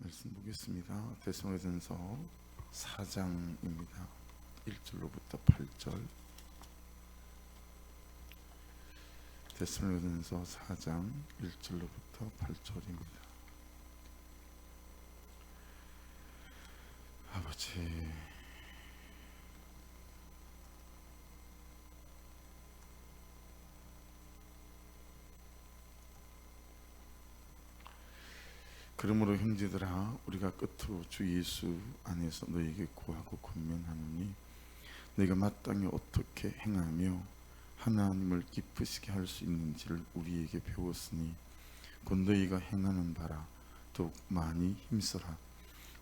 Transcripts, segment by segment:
말씀 보겠습니다. 데살로니가전서 4장입니다. 1절로부터 8절. 데살로니가전서 4장 1절로부터 8절입니다. 아버지, 그러므로 형제들아, 우리가 끝으로 주 예수 안에서 너에게 구하고 권면하노니 너희가 마땅히 어떻게 행하며 하나님을 기쁘시게 할 수 있는지를 우리에게 배웠으니 곧 너희가 행하는 바라 더욱 많이 힘써라.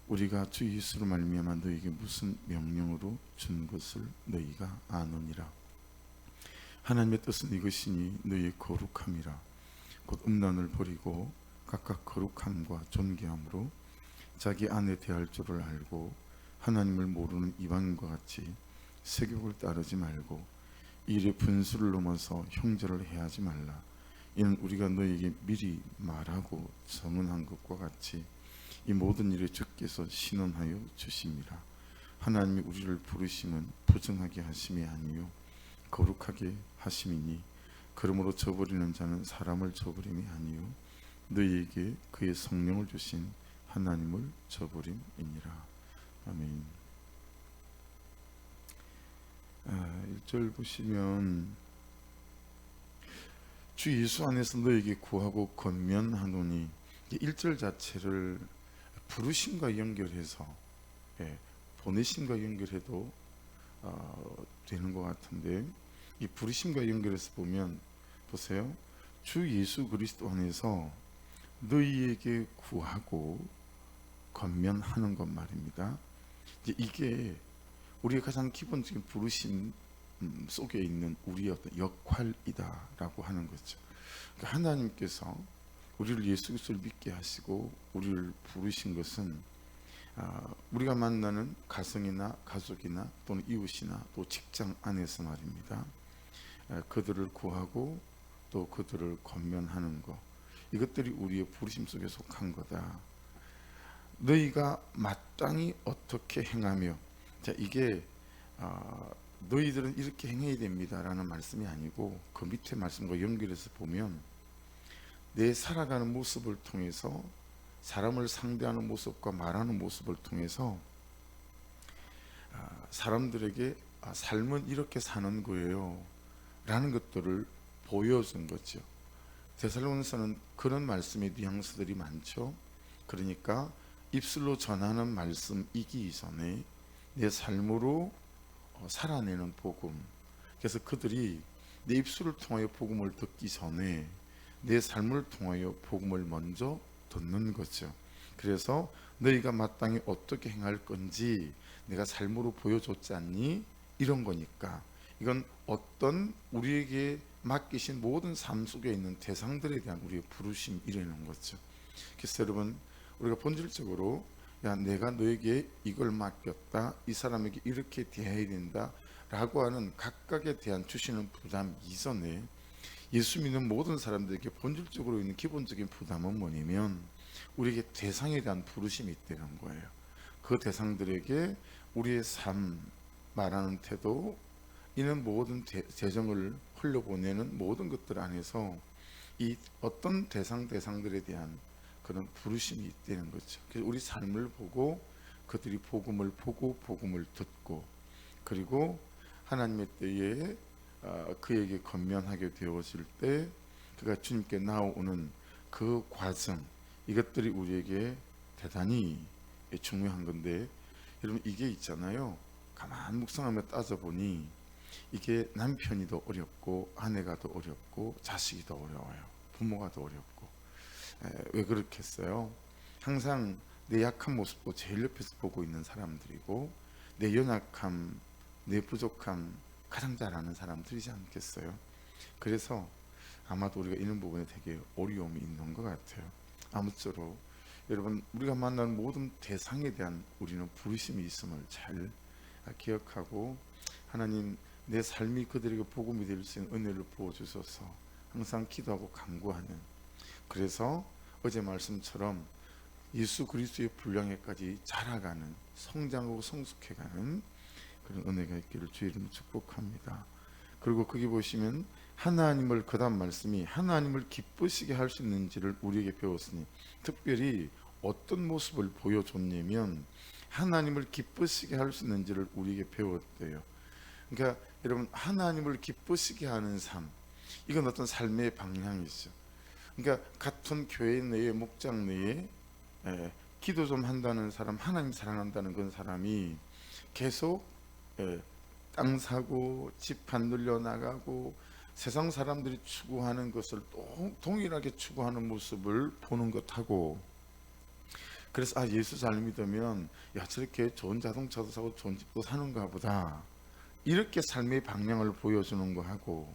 우리가 주 예수로 말미암아 너희에게 무슨 명령으로 준 것을 너희가 아노니라. 하나님의 뜻은 이것이니 너희의 거룩함이라. 곧 음란을 버리고 각각 거룩함과 존귀함으로 자기 아내 대할 줄을 알고 하나님을 모르는 이방인과 같이 세욕을 따르지 말고 이 일에 분수를 넘어서 형제를 해하지 말라. 이는 우리가 너에게 미리 말하고 선언한 것과 같이 이 모든 일에 주께서 신원하여 주심이라. 하나님이 우리를 부르심은 부정하게 하심이 아니요 거룩하게 하심이니 그러므로 저버리는 자는 사람을 저버림이 아니요 너희에게 그의 성령을 주신 하나님을 저버림이니라. 아멘. 1절 보시면 주 예수 안에서 너희에게 구하고 권면하노니, 1절 자체를 부르심과 연결해서 보내심과 연결해도 되는 것 같은데, 이 부르심과 연결해서 보면 보세요. 주 예수 그리스도 안에서 너희에게 구하고 권면하는 것 말입니다. 이게 우리의 가장 기본적인 부르심 속에 있는 우리의 어떤 역할이다라고 하는 거죠. 그러니까 하나님께서 우리를 예수 그리스도를 믿게 하시고 우리를 부르신 것은 우리가 만나는 가정이나 가족이나 또는 이웃이나 또 직장 안에서 말입니다. 그들을 구하고 또 그들을 권면하는 것, 이것들이 우리의 부르심 속에 속한 거다. 너희가 마땅히 어떻게 행하며, 자, 이게 너희들은 이렇게 행해야 됩니다라는 말씀이 아니고 그 밑에 말씀과 연결해서 보면 내 살아가는 모습을 통해서, 사람을 상대하는 모습과 말하는 모습을 통해서 사람들에게 삶은 이렇게 사는 거예요 라는 것들을 보여준 거죠. 데살로니가서는 그런 말씀의 뉘앙스들이 많죠. 그러니까 입술로 전하는 말씀이기 이전에 내 삶으로 살아내는 복음, 그래서 그들이 내 입술을 통하여 복음을 듣기 전에 내 삶을 통하여 복음을 먼저 듣는 거죠. 그래서 너희가 마땅히 어떻게 행할 건지 내가 삶으로 보여줬지 않니? 이런 거니까 이건 어떤 우리에게 맡기신 모든 삶 속에 있는 대상들에 대한 우리의 부르심이라는 거죠. 그래서 여러분, 우리가 본질적으로 내가 너에게 이걸 맡겼다, 이 사람에게 이렇게 대해야 된다 라고 하는 각각에 대한 주시는 부담 이전에 예수 믿는 모든 사람들에게 본질적으로 있는 기본적인 부담은 뭐냐면 우리에게 대상에 대한 부르심이 있다는 거예요. 그 대상들에게 우리의 삶, 말하는 태도, 이는 모든 재정을 흘려보내는 모든 것들 안에서 이 어떤 대상들에 대한 그런 부르심이 있다는 거죠. 그래서 우리 삶을 보고 그들이 복음을 보고 복음을 듣고, 그리고 하나님의 때에 그에게 권면하게 되어질 때 그가 주님께 나오는 그 과정, 이것들이 우리에게 대단히 중요한 건데, 여러분 이게 있잖아요. 가만 묵상하며 따져보니 이게 남편이 더 어렵고 아내가 더 어렵고 자식이 더 어려워요. 부모가 더 어렵고. 왜 그렇겠어요? 항상 내 약한 모습도 제일 옆에서 보고 있는 사람들이고 내 연약함, 내 부족함 가장 잘 아는 사람들이지 않겠어요? 그래서 아마도 우리가 이런 부분에 되게 어려움이 있는 것 같아요. 아무쪼록 여러분, 우리가 만나는 모든 대상에 대한 우리는 부르심이 있음을 잘 기억하고, 하나님 내 삶이 그들에게 복음이 될 수 있는 은혜를 부어주셔서 항상 기도하고 간구하는, 그래서 어제 말씀처럼 예수 그리스도의 분량에까지 자라가는, 성장하고 성숙해가는 그런 은혜가 있기를 주의 이름으로 축복합니다. 그리고 거기 보시면 하나님을, 그 다음 말씀이 하나님을 기쁘시게 할 수 있는지를 우리에게 배웠으니, 특별히 어떤 모습을 보여줬냐면 하나님을 기쁘시게 할 수 있는지를 우리에게 배웠대요. 그러니까 여러분, 하나님을 기쁘시게 하는 삶, 이건 어떤 삶의 방향이죠. 그러니까 같은 교회 내에, 목장 내에 기도 좀 한다는 사람, 하나님 사랑한다는 그런 사람이 계속 땅 사고 집 안 늘려 나가고 세상 사람들이 추구하는 것을 동일하게 추구하는 모습을 보는 것하고, 그래서 예수 잘 믿으면 저렇게 좋은 자동차도 사고 좋은 집도 사는가 보다, 이렇게 삶의 방향을 보여주는 거하고,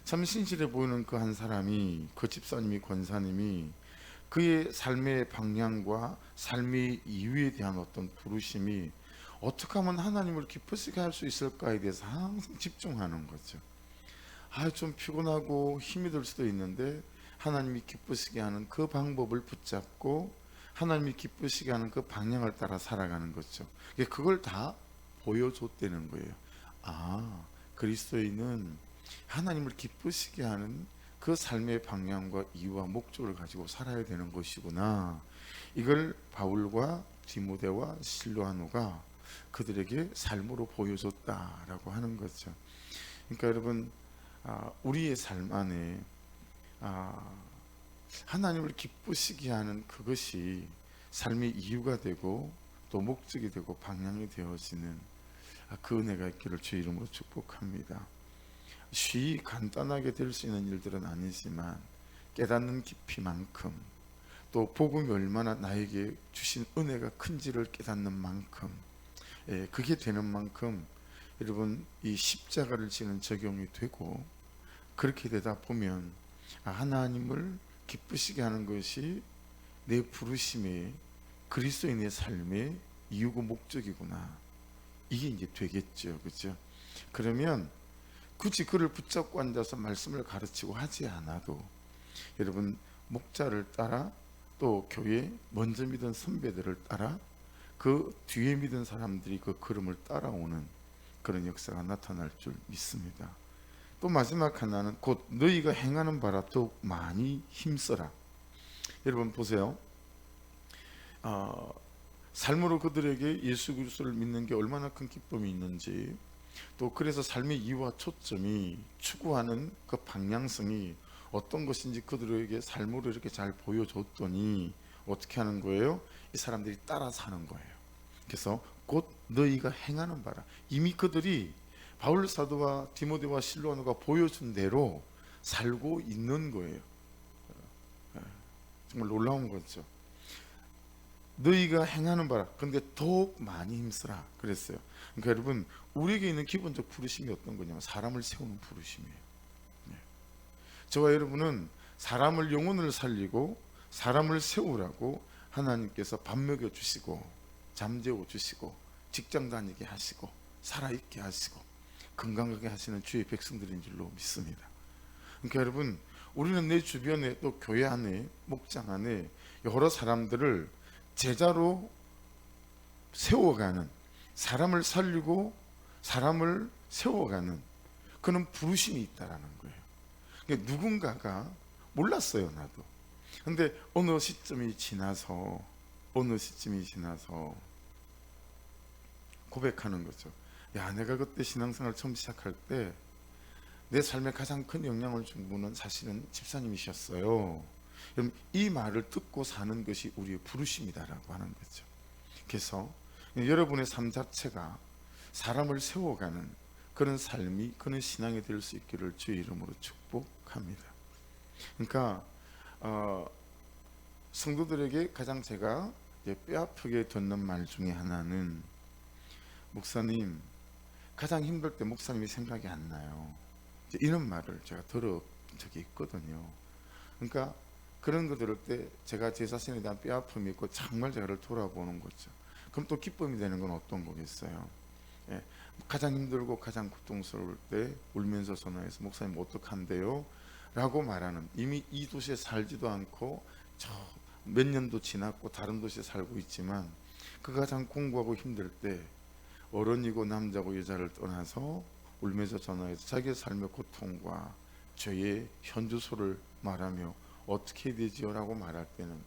참 신실해 보이는 그 한 사람이, 그 집사님이, 권사님이 그의 삶의 방향과 삶의 이유에 대한 어떤 부르심이 어떻게 하면 하나님을 기쁘시게 할 수 있을까에 대해서 항상 집중하는 거죠. 좀 피곤하고 힘이 들 수도 있는데 하나님이 기쁘시게 하는 그 방법을 붙잡고 하나님이 기쁘시게 하는 그 방향을 따라 살아가는 거죠. 그걸 다 보여줬다는 거예요. 그리스도인은 하나님을 기쁘시게 하는 그 삶의 방향과 이유와 목적을 가지고 살아야 되는 것이구나. 이걸 바울과 디모데와 실로아노가 그들에게 삶으로 보여줬다라고 하는 거죠. 그러니까 여러분, 우리의 삶 안에 하나님을 기쁘시게 하는 그것이 삶의 이유가 되고 또 목적이 되고 방향이 되어지는 그 은혜가 있기를 주의 이름으로 축복합니다. 쉬이 간단하게 될 수 있는 일들은 아니지만 깨닫는 깊이만큼, 또 복음이 얼마나 나에게 주신 은혜가 큰지를 깨닫는 만큼, 그게 되는 만큼 여러분, 이 십자가를 지는 적용이 되고, 그렇게 되다 보면 하나님을 기쁘시게 하는 것이 내 부르심의, 그리스도인의 삶의 이유고 목적이구나, 이게 이제 되겠죠. 그렇죠? 그러면 굳이 그를 붙잡고 앉아서 말씀을 가르치고 하지 않아도 여러분, 목자를 따라 또 교회 먼저 믿은 선배들을 따라 그 뒤에 믿은 사람들이 그 걸음을 따라오는 그런 역사가 나타날 줄 믿습니다. 또 마지막 하나는 곧 너희가 행하는 바라 더욱 많이 힘써라. 여러분 보세요. 삶으로 그들에게 예수 그리스도를 믿는 게 얼마나 큰 기쁨이 있는지, 또 그래서 삶의 이유와 초점이, 추구하는 그 방향성이 어떤 것인지 그들에게 삶으로 이렇게 잘 보여줬더니 어떻게 하는 거예요? 이 사람들이 따라 사는 거예요. 그래서 곧 너희가 행하는 바라, 이미 그들이 바울 사도와 디모데와 실로아노가 보여준 대로 살고 있는 거예요. 정말 놀라운 거죠. 너희가 행하는 바라, 그런데 더욱 많이 힘쓰라 그랬어요. 그러니까 여러분, 우리에게 있는 기본적 부르심이 어떤 거냐면 사람을 세우는 부르심이에요. 저와 여러분은 사람을, 영혼을 살리고 사람을 세우라고 하나님께서 밥 먹여 주시고 잠재워 주시고 직장 다니게 하시고 살아있게 하시고 건강하게 하시는 주의 백성들인 줄로 믿습니다. 그러니까 여러분, 우리는 내 주변에, 또 교회 안에, 목장 안에 여러 사람들을 제자로 세워가는, 사람을 살리고 사람을 세워가는 그런 부르심이 있다라는 거예요. 그러니까 누군가가 몰랐어요, 나도. 근데 어느 시점이 지나서 고백하는 거죠. 내가 그때 신앙생활 처음 시작할 때 내 삶에 가장 큰 영향을 준 분은 사실은 집사님이셨어요. 이 말을 듣고 사는 것이 우리의 부르심이다라고 하는 거죠. 그래서 여러분의 삶 자체가 사람을 세워가는 그런 삶이, 그런 신앙이 될 수 있기를 주의 이름으로 축복합니다. 그러니까 성도들에게 가장 제가 뼈아프게 듣는 말 중에 하나는, 목사님, 가장 힘들 때 목사님이 생각이 안 나요, 이런 말을 제가 들은 적이 있거든요. 그러니까 그런 거 들을 때 제가 제 자신에 대한 뼈아픔이 있고 정말 저를 돌아보는 거죠. 그럼 또 기쁨이 되는 건 어떤 거겠어요? 가장 힘들고 가장 고통스러울 때 울면서 전화해서 목사님 어떡한데요? 라고 말하는, 이미 이 도시에 살지도 않고 저 몇 년도 지났고 다른 도시에 살고 있지만 그가 가장 공부하고 힘들 때 어른이고 남자고 여자를 떠나서 울면서 전화해서 자기의 삶의 고통과 죄의 현주소를 말하며 어떻게 해야 되지요? 라고 말할 때는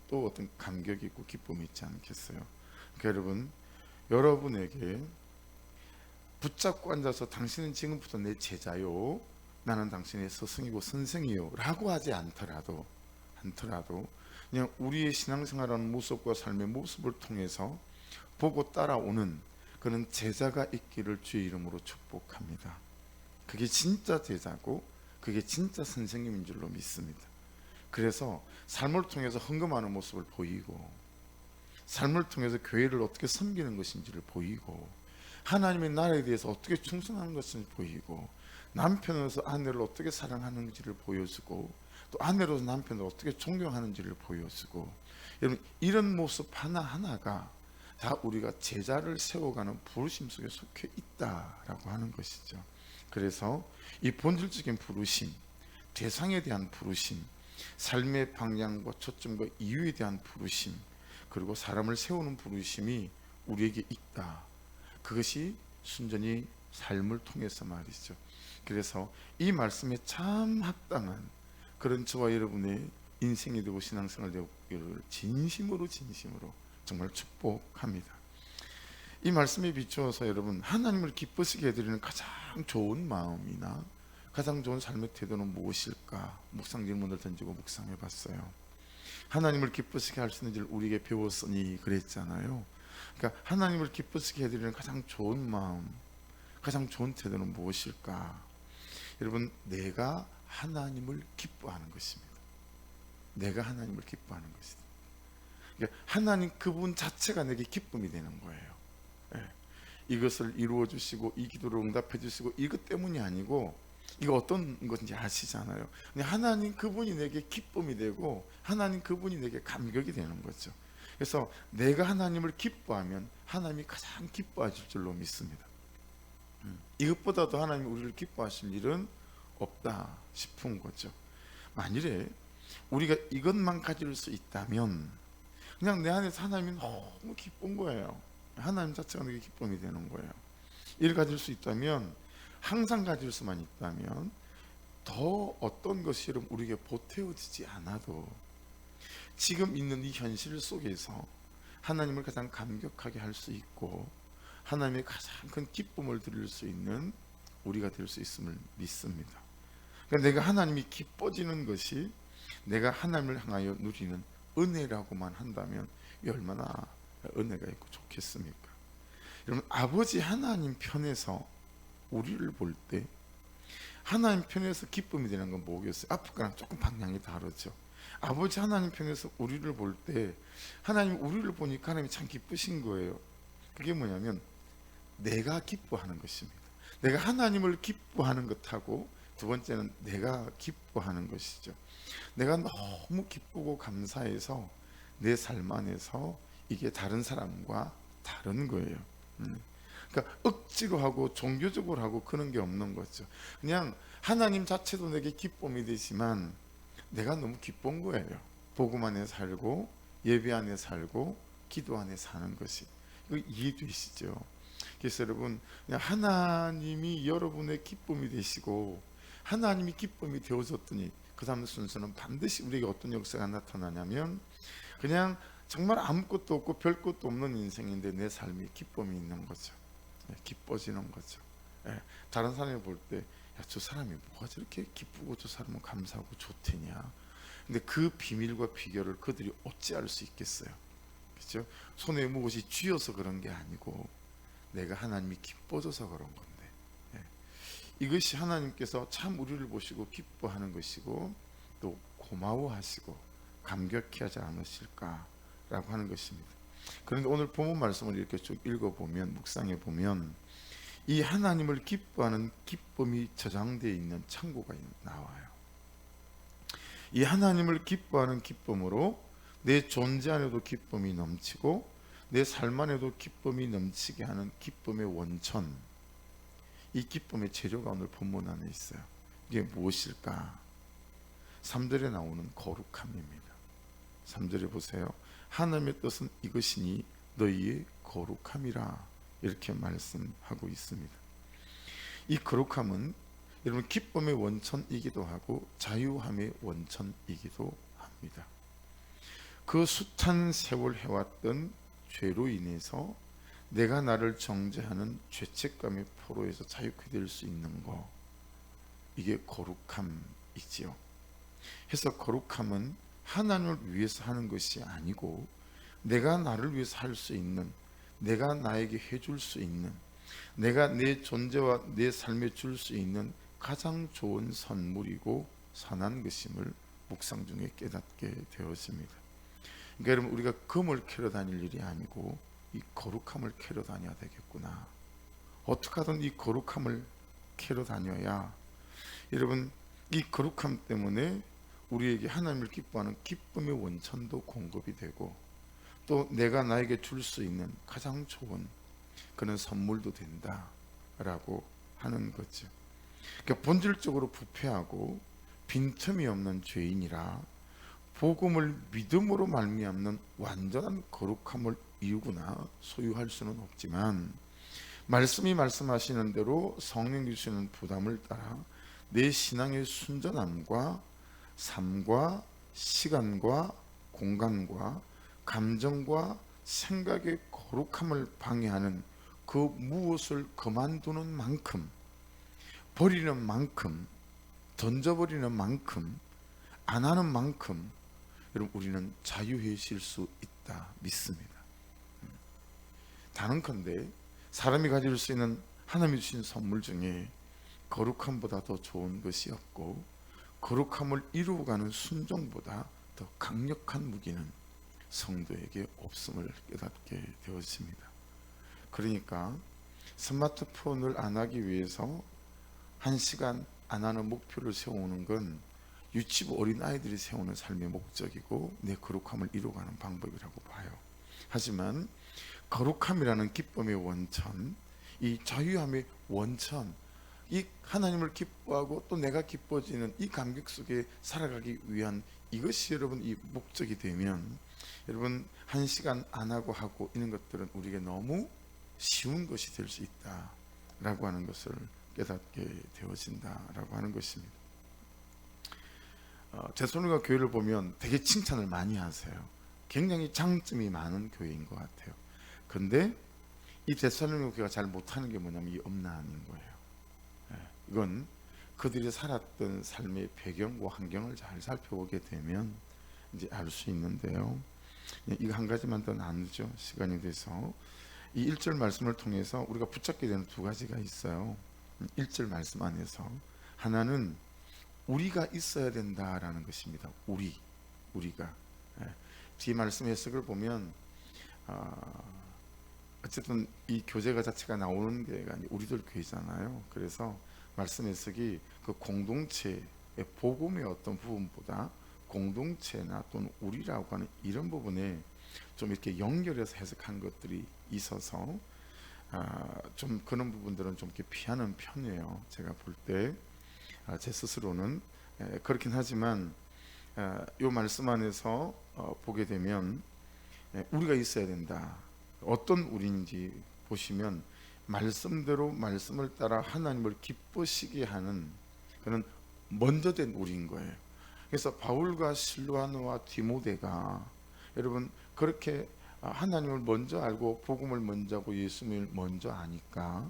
또 어떤 감격이 있고 기쁨이 있지 않겠어요? 그러니까 여러분에게 붙잡고 앉아서 당신은 지금부터 내 제자요, 나는 당신의 스승이고 선생이요 라고 하지 않더라도 그냥 우리의 신앙생활하는 모습과 삶의 모습을 통해서 보고 따라오는 그런 제자가 있기를 주의 이름으로 축복합니다. 그게 진짜 제자고 그게 진짜 선생님인 줄로 믿습니다. 그래서 삶을 통해서 헌금하는 모습을 보이고, 삶을 통해서 교회를 어떻게 섬기는 것인지를 보이고, 하나님의 나라에 대해서 어떻게 충성하는 것을 보이고, 남편으로서 아내를 어떻게 사랑하는지를 보여주고, 또 아내로서 남편을 어떻게 존경하는지를 보여주고, 여러분 이런 모습 하나하나가 다 우리가 제자를 세워가는 부르심 속에 속해 있다라고 하는 것이죠. 그래서 이 본질적인 부르심, 대상에 대한 부르심, 삶의 방향과 초점과 이유에 대한 부르심, 그리고 사람을 세우는 부르심이 우리에게 있다. 그것이 순전히 삶을 통해서 말이죠. 그래서 이 말씀에 참 합당한 그런 저와 여러분의 인생이 되고 신앙생활 되기를 진심으로 정말 축복합니다. 이 말씀에 비추어서 여러분 하나님을 기쁘시게 해드리는 가장 좋은 마음이나 가장 좋은 삶의 태도는 무엇일까? 묵상 질문을 던지고 묵상해 봤어요. 하나님을 기쁘시게 할 수 있는 줄 우리에게 배웠으니 그랬잖아요. 그러니까 하나님을 기쁘시게 해드리는 가장 좋은 마음, 가장 좋은 태도는 무엇일까? 여러분, 내가 하나님을 기뻐하는 것입니다. 내가 하나님을 기뻐하는 것이다. 그러니까 하나님 그분 자체가 내게 기쁨이 되는 거예요. 예. 이것을 이루어 주시고 이 기도를 응답해 주시고 이것 때문이 아니고, 이거 어떤 것인지 아시잖아요. 근데 하나님 그분이 내게 기쁨이 되고 하나님 그분이 내게 감격이 되는 거죠. 그래서 내가 하나님을 기뻐하면 하나님이 가장 기뻐하실 줄로 믿습니다. 이것보다도 하나님이 우리를 기뻐하실 일은 없다 싶은 거죠. 만일에 우리가 이것만 가질 수 있다면 그냥 내 안에서 하나님이 너무 기쁜 거예요. 하나님 자체가 내게 기쁨이 되는 거예요. 이를 가질 수 있다면, 항상 가질 수만 있다면 더 어떤 것이 우리에게 보태어지지 않아도 지금 있는 이 현실 속에서 하나님을 가장 감격하게 할 수 있고 하나님의 가장 큰 기쁨을 드릴 수 있는 우리가 될 수 있음을 믿습니다. 그러니까 내가 하나님이 기뻐지는 것이 내가 하나님을 향하여 누리는 은혜라고만 한다면 이 얼마나 은혜가 있고 좋겠습니까? 여러분, 아버지 하나님 편에서 우리를 볼 때 하나님 편에서 기쁨이 되는 건 뭐겠어요? 앞으로랑 조금 방향이 다르죠. 아버지 하나님 편에서 우리를 볼 때 하나님 우리를 보니까 하나님이 참 기쁘신 거예요. 그게 뭐냐면 내가 기뻐하는 것입니다. 내가 하나님을 기뻐하는 것하고 두 번째는 내가 기뻐하는 것이죠. 내가 너무 기쁘고 감사해서 내 삶 안에서 이게 다른 사람과 다른 거예요. 그러니까 억지로 하고 종교적으로 하고 그런 게 없는 거죠. 그냥 하나님 자체도 내게 기쁨이 되지만 내가 너무 기쁜 거예요. 복음 안에 살고 예배 안에 살고 기도 안에 사는 것이. 이거 이해되시죠? 그래서 여러분, 그냥 하나님이 여러분의 기쁨이 되시고 하나님이 기쁨이 되어졌더니 그 다음 순서는 반드시 우리에게 어떤 역사가 나타나냐면 그냥 정말 아무것도 없고 별 것도 없는 인생인데 내 삶이 기쁨이 있는 거죠. 기뻐지는 거죠. 다른 사람이 볼 때 저 사람이 뭐가 저렇게 기쁘고 저 사람은 감사하고 좋대냐. 근데 그 비밀과 비결을 그들이 어찌 알 수 있겠어요? 그렇죠? 손에 무엇이 쥐어서 그런 게 아니고 내가 하나님이 기뻐져서 그런 건데, 이것이 하나님께서 참 우리를 보시고 기뻐하는 것이고 또 고마워하시고 감격해 하지 않으실까라고 하는 것입니다. 그런데 오늘 본문 말씀을 이렇게 쭉 읽어보면, 묵상해 보면 이 하나님을 기뻐하는 기쁨이 저장되어 있는 창고가 나와요. 이 하나님을 기뻐하는 기쁨으로 내 존재 안에도 기쁨이 넘치고 내 삶 안에도 기쁨이 넘치게 하는 기쁨의 원천, 이 기쁨의 재료가 오늘 본문 안에 있어요. 이게 무엇일까? 3절에 나오는 거룩함입니다. 3절에 보세요. 하나님의 뜻은 이것이니 너희의 거룩함이라, 이렇게 말씀하고 있습니다. 이 거룩함은 여러분 기쁨의 원천이기도 하고 자유함의 원천이기도 합니다. 그 숱한 세월 해왔던 죄로 인해서 내가 나를 정죄하는 죄책감의 포로에서 자유케 될 수 있는 거, 이게 거룩함이지요. 그래서 거룩함은 하나님을 위해서 하는 것이 아니고 내가 나를 위해서 할 수 있는, 내가 나에게 해줄 수 있는, 내가 내 존재와 내 삶에 줄 수 있는 가장 좋은 선물이고 선한 것임을 묵상 중에 깨닫게 되었습니다. 그러니까 여러분, 우리가 금을 캐러 다닐 일이 아니고 이 거룩함을 캐러 다녀야 되겠구나. 어떻게 하든 이 거룩함을 캐러 다녀야, 여러분 이 거룩함 때문에 우리에게 하나님을 기뻐하는 기쁨의 원천도 공급이 되고 또 내가 나에게 줄 수 있는 가장 좋은 그런 선물도 된다라고 하는 거죠. 그러니까 본질적으로 부패하고 빈틈이 없는 죄인이라 복음을 믿음으로 말미암는 완전한 거룩함을 이루거나 소유할 수는 없지만, 말씀이 말씀하시는 대로 성령 주시는 부담을 따라 내 신앙의 순전함과 삶과 시간과 공간과 감정과 생각의 거룩함을 방해하는 그 무엇을 그만두는 만큼, 버리는 만큼, 던져버리는 만큼, 안 하는 만큼 여러분 우리는 자유해질 수 있다 믿습니다. 단언컨대 사람이 가질 수 있는 하나님이 주신 선물 중에 거룩함보다 더 좋은 것이 없고 거룩함을 이루어가는 순종보다 더 강력한 무기는 성도에게 없음을 깨닫게 되었습니다. 그러니까 스마트폰을 안 하기 위해서 1시간 안 하는 목표를 세우는 건 유치부 어린아이들이 세우는 삶의 목적이고 내 거룩함을 이루어가는 방법이라고 봐요. 하지만 거룩함이라는 기쁨의 원천, 이 자유함의 원천, 이 하나님을 기뻐하고 또 내가 기뻐지는 이 감격 속에 살아가기 위한 이것이 여러분 이 목적이 되면, 여러분 1시간 안 하고 있는 것들은 우리에게 너무 쉬운 것이 될 수 있다라고 하는 것을 깨닫게 되어진다라고 하는 것입니다. 데살로니가 교회를 보면 되게 칭찬을 많이 하세요. 굉장히 장점이 많은 교회인 것 같아요. 근데 이 데살로니가 교회가 잘 못하는 게 뭐냐면 이 엄란인 거예요. 이건 그들이 살았던 삶의 배경과 환경을 잘 살펴보게 되면 이제 알 수 있는데요. 이거 한 가지만 더 나누죠. 시간이 돼서 이 1절 말씀을 통해서 우리가 붙잡게 되는 두 가지가 있어요. 1절 말씀 안에서 하나는 우리가 있어야 된다라는 것입니다. 우리가 뒤 말씀 해석을 보면 어쨌든 이 교제가 자체가 나오는 데가 우리들 교회잖아요. 그래서 말씀 해석이 그 공동체의 복음의 어떤 부분보다 공동체나 또는 우리라고 하는 이런 부분에 좀 이렇게 연결해서 해석한 것들이 있어서 좀 그런 부분들은 좀 이렇게 피하는 편이에요. 제가 볼 때 제 스스로는 그렇긴 하지만 이 말씀 안에서 보게 되면 우리가 있어야 된다. 어떤 우리인지 보시면 말씀대로 말씀을 따라 하나님을 기쁘시게 하는 그는 먼저 된 우리인 거예요. 그래서 바울과 실로아노와 디모데가 여러분 그렇게 하나님을 먼저 알고 복음을 먼저 하고 예수님을 먼저 아니까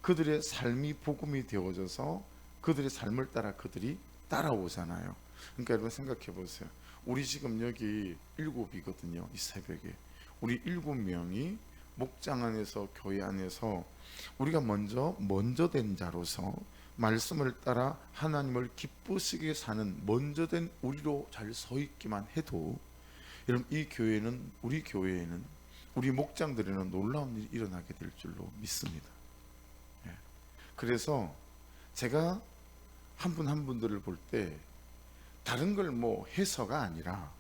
그들의 삶이 복음이 되어져서 그들의 삶을 따라 그들이 따라오잖아요. 그러니까 여러분 생각해 보세요. 우리 지금 여기 7이거든요. 이 새벽에 우리 7명이 목장 안에서 교회 안에서 우리가 먼저 된 자로서 말씀을 따라 하나님을 기쁘시게 사는 먼저 된 우리로 잘 서 있기만 해도 여러분 이 교회는 우리 교회에는 우리 목장들에는 놀라운 일이 일어나게 될 줄로 믿습니다. 그래서 제가 한 분 한 분들을 볼 때 다른 걸 뭐 해서가 아니라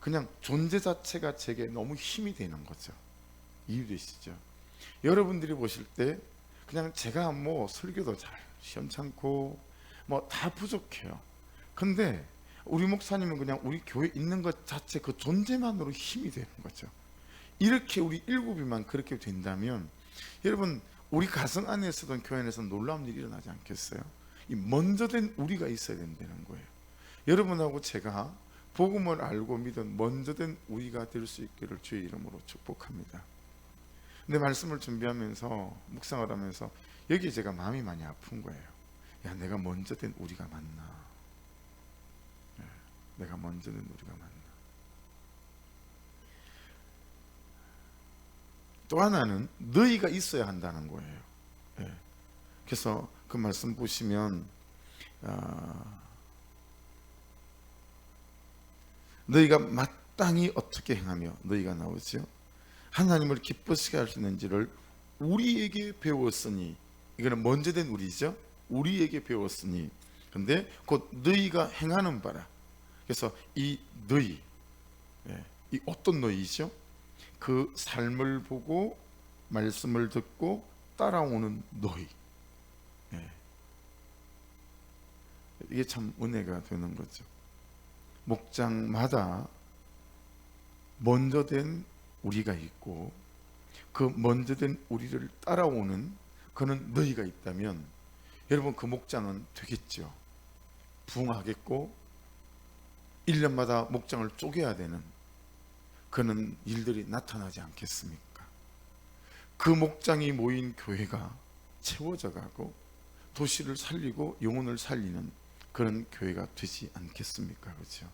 그냥 존재 자체가 제게 너무 힘이 되는 거죠. 이해되시죠? 여러분들이 보실 때 그냥 제가 뭐 설교도 잘 시험찮고 뭐 다 부족해요. 근데 우리 목사님은 그냥 우리 교회 있는 것 자체 그 존재만으로 힘이 되는 거죠. 이렇게 우리 일곱이만 그렇게 된다면 여러분 우리 가정 안에서든 교회 안에서 놀라운 일이 일어나지 않겠어요? 이 먼저 된 우리가 있어야 된다는 거예요. 여러분하고 제가 복음을 알고 믿은 먼저 된 우리가 될 수 있기를 주의 이름으로 축복합니다. 근데 말씀을 준비하면서 묵상을 하면서 여기에 제가 마음이 많이 아픈 거예요. 야, 내가 먼저 된 우리가 맞나? 내가 먼저 된 우리가 맞나? 또 하나는 너희가 있어야 한다는 거예요. 그래서 그 말씀 보시면 너희가 마땅히 어떻게 행하며 너희가 나오죠. 하나님을 기쁘시게 할 수 있는지를 우리에게 배웠으니, 이거는 먼저 된 우리죠. 우리에게 배웠으니. 근데 곧 너희가 행하는 바라. 그래서 이 너희, 이 어떤 너희죠? 그 삶을 보고 말씀을 듣고 따라오는 너희. 이게 참 은혜가 되는 거죠. 목장마다 먼저 된 우리가 있고 그 먼저 된 우리를 따라오는 그는 너희가 있다면 여러분 그 목장은 되겠죠. 부흥하겠고 1년마다 목장을 쪼개야 되는 그는 일들이 나타나지 않겠습니까? 그 목장이 모인 교회가 채워져 가고 도시를 살리고 영혼을 살리는 그런 교회가 되지 않겠습니까? 그렇죠?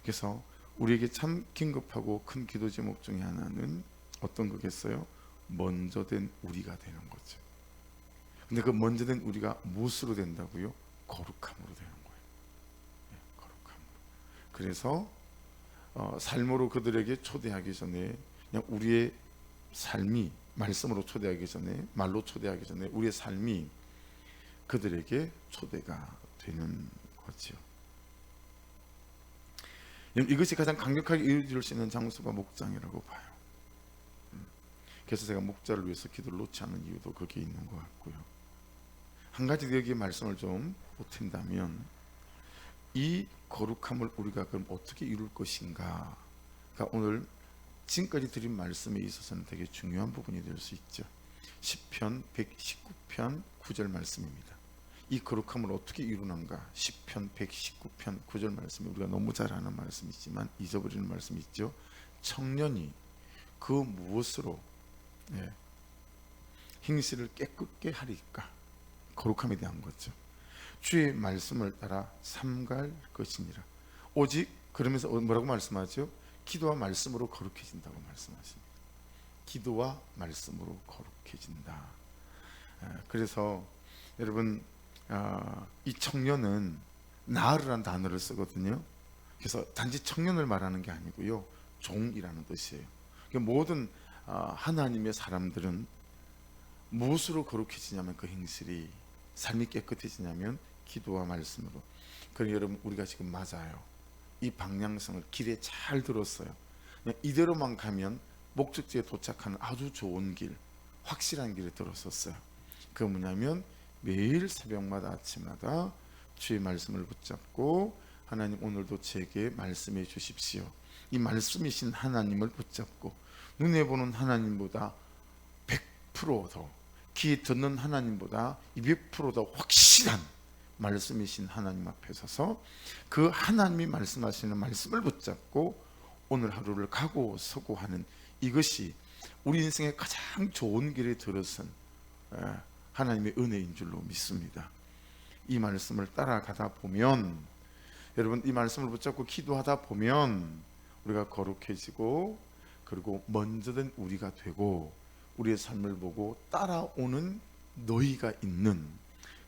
그래서 우리에게 참 긴급하고 큰 기도 제목 중에 하나는 어떤 거겠어요? 먼저 된 우리가 되는 거죠. 근데 그 먼저 된 우리가 무엇으로 된다고요? 거룩함으로 되는 거예요. 거룩함으로. 그래서 삶으로 그들에게 초대하기 전에 그냥 우리의 삶이 말씀으로 초대하기 전에, 말로 초대하기 전에 우리의 삶이 그들에게 초대가 되는 거죠. 이것이 가장 강력하게 이루어질 수 있는 장소가 목장이라고 봐요. 그래서 제가 목자를 위해서 기도를 놓지 않는 이유도 거기에 있는 것 같고요. 한 가지 여기 말씀을 좀 보탠다면 이 거룩함을 우리가 그럼 어떻게 이룰 것인가? 그러니까 오늘 지금까지 드린 말씀에 있어서는 되게 중요한 부분이 될 수 있죠. 시편 119편 9절 말씀입니다. 이 거룩함을 어떻게 이루는가? 시편 119편 9절 말씀이 우리가 너무 잘 아는 말씀이지만 잊어버리는 말씀이 있죠. 청년이 그 무엇으로 행실을 깨끗게 하리까? 거룩함에 대한 거죠. 주의 말씀을 따라 삼갈 것이니라. 오직 그러면서 뭐라고 말씀하죠? 기도와 말씀으로 거룩해진다고 말씀하십니다. 기도와 말씀으로 거룩해진다. 그래서 여러분 이 청년은 나으르란 단어를 쓰거든요. 그래서 단지 청년을 말하는 게 아니고요, 종이라는 뜻이에요. 모든 하나님의 사람들은 무엇으로 거룩해지냐면 그 행실이, 삶이 깨끗해지냐면 기도와 말씀으로. 그럼 여러분 우리가 지금 맞아요. 이 방향성을 길에 잘 들었어요. 그냥 이대로만 가면 목적지에 도착하는 아주 좋은 길, 확실한 길에 들었었어요. 그 뭐냐면 매일 새벽마다 아침마다 주의 말씀을 붙잡고 하나님 오늘도 제게 말씀해 주십시오. 이 말씀이신 하나님을 붙잡고 눈에 보는 하나님보다 100% 더, 귀에 듣는 하나님보다 200% 더 확실한 말씀이신 하나님 앞에 서서 그 하나님이 말씀하시는 말씀을 붙잡고 오늘 하루를 가고 서고 하는 이것이 우리 인생의 가장 좋은 길에 들어선 하나님의 은혜인 줄로 믿습니다. 이 말씀을 따라가다 보면, 여러분 이 말씀을 붙잡고 기도하다 보면 우리가 거룩해지고 그리고 먼저 된 우리가 되고 우리의 삶을 보고 따라오는 너희가 있는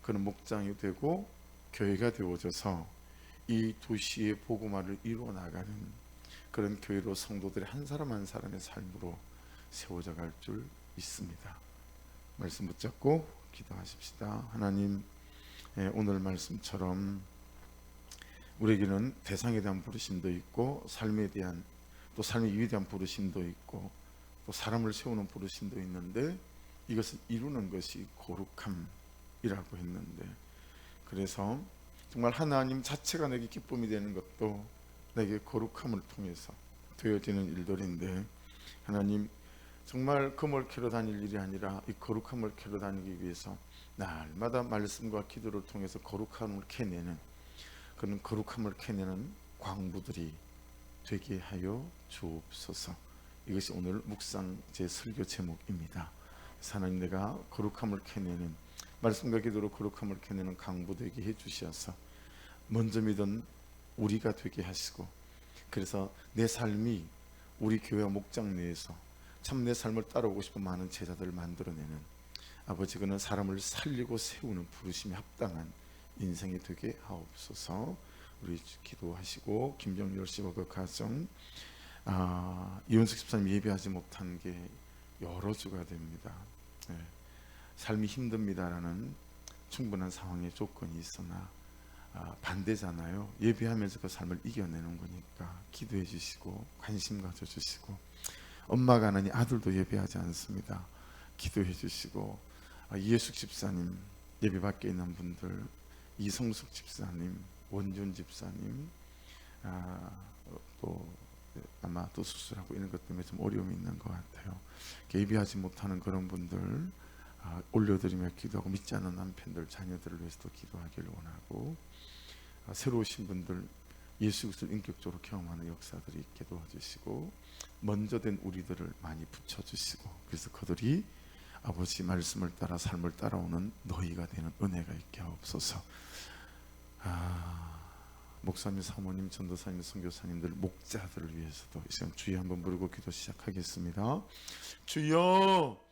그런 목장이 되고 교회가 되어져서 이 도시의 복음화를 이루어 나가는 그런 교회로 성도들의 한 사람 한 사람의 삶으로 세워져 갈 줄 믿습니다. 말씀 붙잡고 기도하십시다. 하나님, 오늘 말씀처럼 우리에게는 대상에 대한 부르심도 있고 삶에 대한, 또 삶의 이유에 대한 부르심도 있고 또 사람을 세우는 부르심도 있는데 이것을 이루는 것이 거룩함이라고 했는데, 그래서 정말 하나님 자체가 내게 기쁨이 되는 것도 내게 거룩함을 통해서 되어지는 일들인데, 하나님 정말 금을 캐러 다닐 일이 아니라 이 거룩함을 캐러 다니기 위해서 날마다 말씀과 기도를 통해서 거룩함을 캐내는, 그런 거룩함을 캐내는 광부들이 되게 하여 주옵소서. 이것이 오늘 묵상 제 설교 제목입니다. 하나님, 내가 거룩함을 캐내는, 말씀과 기도로 거룩함을 캐내는 강부 되게 해주셔서 먼저 믿은 우리가 되게 하시고, 그래서 내 삶이 우리 교회 목장 내에서 참 내 삶을 따라오고 싶은 많은 제자들을 만들어내는, 아버지 그는 사람을 살리고 세우는 부르심에 합당한 인생이 되게 하옵소서. 우리 기도하시고, 김정열 씨와 그 가정, 이원숙 집사님 예배하지 못한 게 여러 주가 됩니다. 삶이 힘듭니다라는 충분한 상황의 조건이 있으나 반대잖아요. 예배하면서 그 삶을 이겨내는 거니까 기도해 주시고 관심 가져주시고, 엄마가 하나니 아들도 예배하지 않습니다. 기도해 주시고, 이예숙 집사님, 예배 밖에 있는 분들, 이성숙 집사님, 원준 집사님, 또 아마 또 수술하고 이런 것 때문에 좀 어려움이 있는 것 같아요. 예배하지 못하는 그런 분들 올려드리며 기도하고, 믿지 않는 남편들, 자녀들을 위해서도 기도하기를 원하고, 새로 오신 분들 예수 그리스도를 인격적으로 경험하는 역사들이 있게 도와주시고, 먼저 된 우리들을 많이 붙여주시고, 그래서 그들이 아버지 말씀을 따라 삶을 따라오는 너희가 되는 은혜가 있게 하옵소서. 목사님, 사모님, 전도사님, 선교사님들, 목자들을 위해서도 이 시간 주여 한번 부르고 기도 시작하겠습니다. 주여,